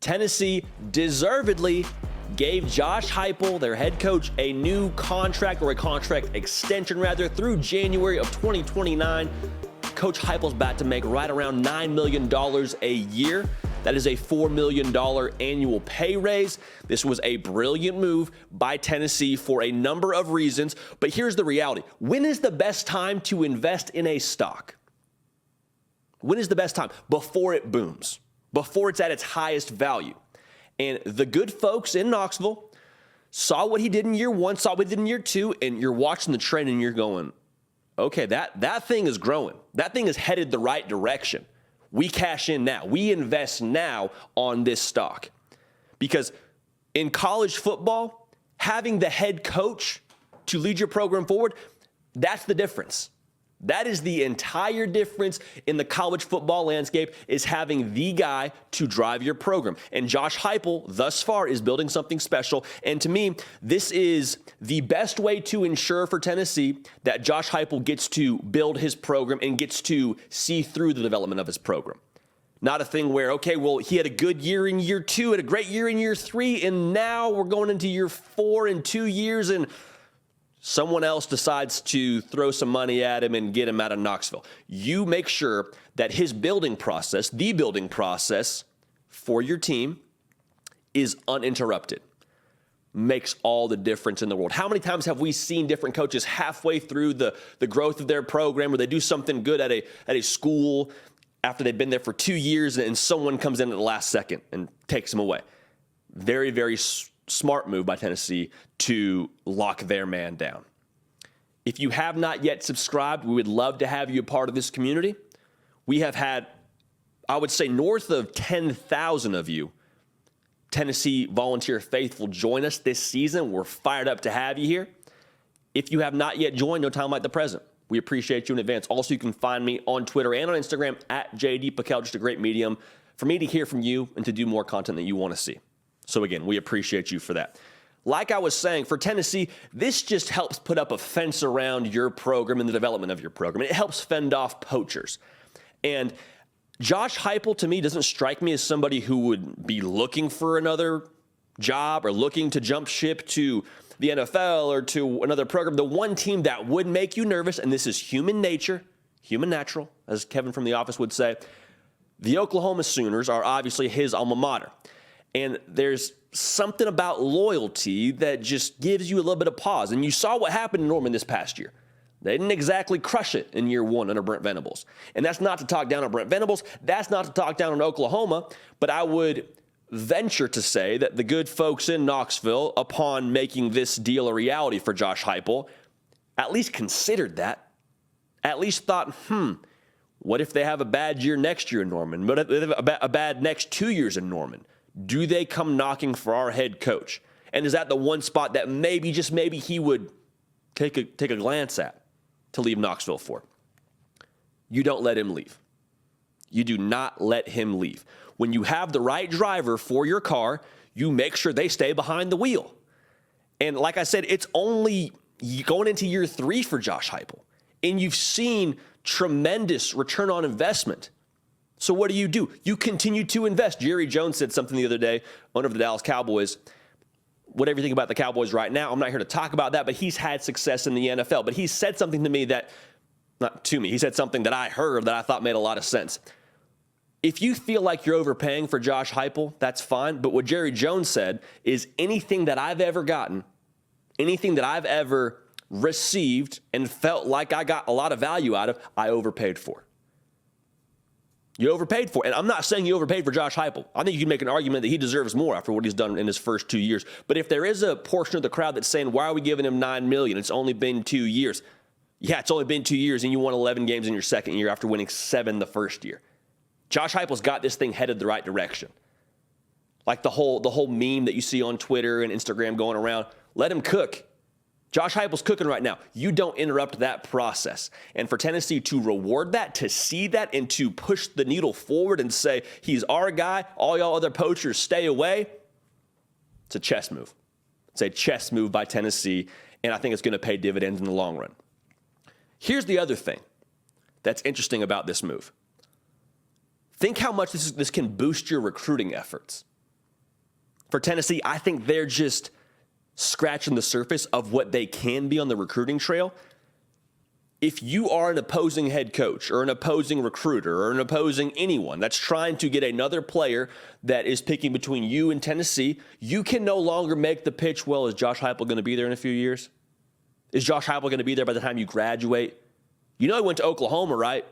Tennessee deservedly gave Josh Heupel, their head coach, a new contract, or a contract extension rather, through January of 2029. Coach Heupel's about to make right around $9 million a year. That is a $4 million annual pay raise. This was a brilliant move by Tennessee for a number of reasons, but here's the reality. When is the best time to invest in a stock? When is the best time? Before it booms, before it's at its highest value. And the good folks in Knoxville saw what he did in year one, saw what he did in year two, and you're watching the trend and you're going, okay, that thing is growing. That thing is headed the right direction. We cash in now. We invest now on this stock. Because in college football, having the head coach to lead your program forward, that's the difference. That is the entire difference in the college football landscape, is having the guy to drive your program. And Josh Heupel, thus far, is building something special. And to me, this is the best way to ensure for Tennessee that Josh Heupel gets to build his program and gets to see through the development of his program. Not a thing where, okay, well, he had a good year in year two, had a great year in year three, and now we're going into year 4 in 2 years, and someone else decides to throw some money at him and get him out of Knoxville. You make sure that his building process, the building process for your team, is uninterrupted. Makes all the difference in the world. How many times have we seen different coaches halfway through the growth of their program, where they do something good at a school after they've been there for 2 years, and someone comes in at the last second and takes them away? Very, very smart move by Tennessee to lock their man down. If you have not yet subscribed, we would love to have you a part of this community. We have had, I would say, north of 10,000 of you Tennessee volunteer faithful join us this season. We're fired up to have you here. If you have not yet joined, no time like the present. We appreciate you in advance. Also, you can find me on Twitter and on Instagram at JD Pakel, just a great medium for me to hear from you and to do more content that you want to see. So again, we appreciate you for that. Like I was saying, for Tennessee, this just helps put up a fence around your program and the development of your program. It helps fend off poachers. And Josh Heupel, to me, doesn't strike me as somebody who would be looking for another job or looking to jump ship to the NFL or to another program. The one team that would make you nervous, and this is human nature, human natural, as Kevin from The Office would say, the Oklahoma Sooners are obviously his alma mater. And there's something about loyalty that just gives you a little bit of pause. And you saw what happened in Norman this past year. They didn't exactly crush it in year one under Brent Venables. And that's not to talk down on Brent Venables. That's not to talk down on Oklahoma. But I would venture to say that the good folks in Knoxville, upon making this deal a reality for Josh Heupel, at least considered that. At least thought, what if they have a bad year next year in Norman? What if they have a bad next 2 years in Norman? Do they come knocking for our head coach? And is that the one spot that maybe, just maybe, he would take a glance at to leave Knoxville for? You don't let him leave. You do not let him leave. When you have the right driver for your car, you make sure they stay behind the wheel. And like I said, it's only going into year 3 for Josh Heupel. And you've seen tremendous return on investment. So what do? You continue to invest. Jerry Jones said something the other day, owner of the Dallas Cowboys. Whatever you think about the Cowboys right now, I'm not here to talk about that, but he's had success in the NFL. But he said something to me that, not to me, he said something that I heard that I thought made a lot of sense. If you feel like you're overpaying for Josh Heupel, that's fine. But what Jerry Jones said is, anything that I've ever gotten, anything that I've ever received and felt like I got a lot of value out of, I overpaid for. You overpaid for it. And I'm not saying you overpaid for Josh Heupel. I think you can make an argument that he deserves more after what he's done in his first 2 years. But if there is a portion of the crowd that's saying, why are we giving him $9 million? It's only been 2 years. Yeah, it's only been 2 years, and you won 11 games in your second year after winning 7 the first year. Josh Heupel's got this thing headed the right direction. Like the whole meme that you see on Twitter and Instagram going around, let him cook. Josh Heupel's cooking right now. You don't interrupt that process. And for Tennessee to reward that, to see that, and to push the needle forward and say, he's our guy, all y'all other poachers stay away, it's a chess move. It's a chess move by Tennessee, and I think it's going to pay dividends in the long run. Here's the other thing that's interesting about this move. Think how much this can boost your recruiting efforts. For Tennessee, I think they're just scratching the surface of what they can be on the recruiting trail. If you are an opposing head coach or an opposing recruiter or an opposing anyone that's trying to get another player that is picking between you and Tennessee, you can no longer make the pitch, well, is Josh Heupel going to be there in a few years? Is Josh Heupel going to be there by the time you graduate? You know he went to Oklahoma, right?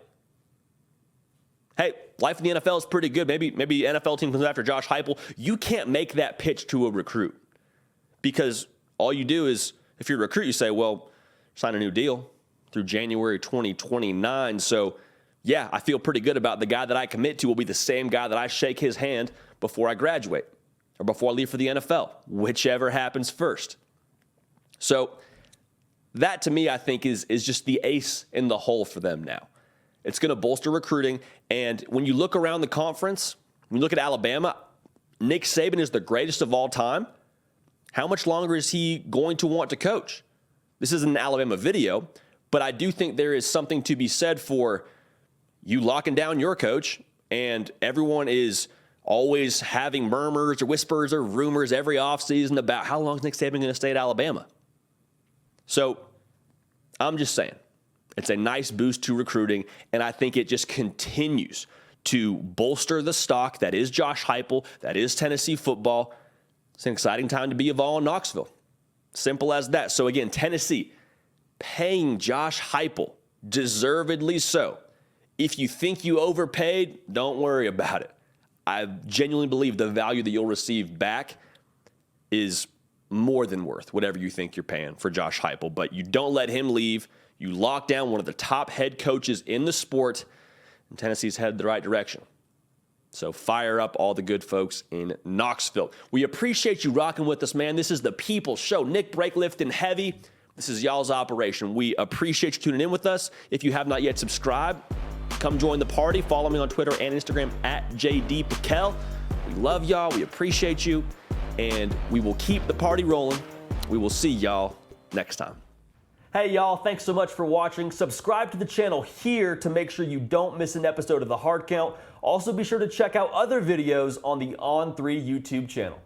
Hey, life in the NFL is pretty good. Maybe NFL team comes after Josh Heupel. You can't make that pitch to a recruit because all you do is, if you're a recruit, you say, well, sign a new deal through January 2029. So, yeah, I feel pretty good about the guy that I commit to will be the same guy that I shake his hand before I graduate or before I leave for the NFL, whichever happens first. So that, to me, I think is just the ace in the hole for them now. It's going to bolster recruiting. And when you look around the conference, when you look at Alabama, Nick Saban is the greatest of all time. How much longer is he going to want to coach? This isn't an Alabama video, but I do think there is something to be said for you locking down your coach, and everyone is always having murmurs or whispers or rumors every offseason about how long is Nick Saban going to stay at Alabama. So I'm just saying, it's a nice boost to recruiting, and I think it just continues to bolster the stock that is Josh Heupel, that is Tennessee football. It's an exciting time to be a Vol in Knoxville. Simple as that. So again, Tennessee paying Josh Heupel, deservedly so. If you think you overpaid, don't worry about it. I genuinely believe the value that you'll receive back is more than worth whatever you think you're paying for Josh Heupel. But you don't let him leave. You lock down one of the top head coaches in the sport, and Tennessee's headed the right direction. So fire up all the good folks in Knoxville. We appreciate you rocking with us, man. This is the People's Show. Nick Brake lifting heavy. This is y'all's operation. We appreciate you tuning in with us. If you have not yet subscribed, come join the party. Follow me on Twitter and Instagram at JDPikel. We love y'all. We appreciate you. And we will keep the party rolling. We will see y'all next time. Hey, y'all. Thanks so much for watching. Subscribe to the channel here to make sure you don't miss an episode of The Hard Count. Also, be sure to check out other videos on the On3 YouTube channel.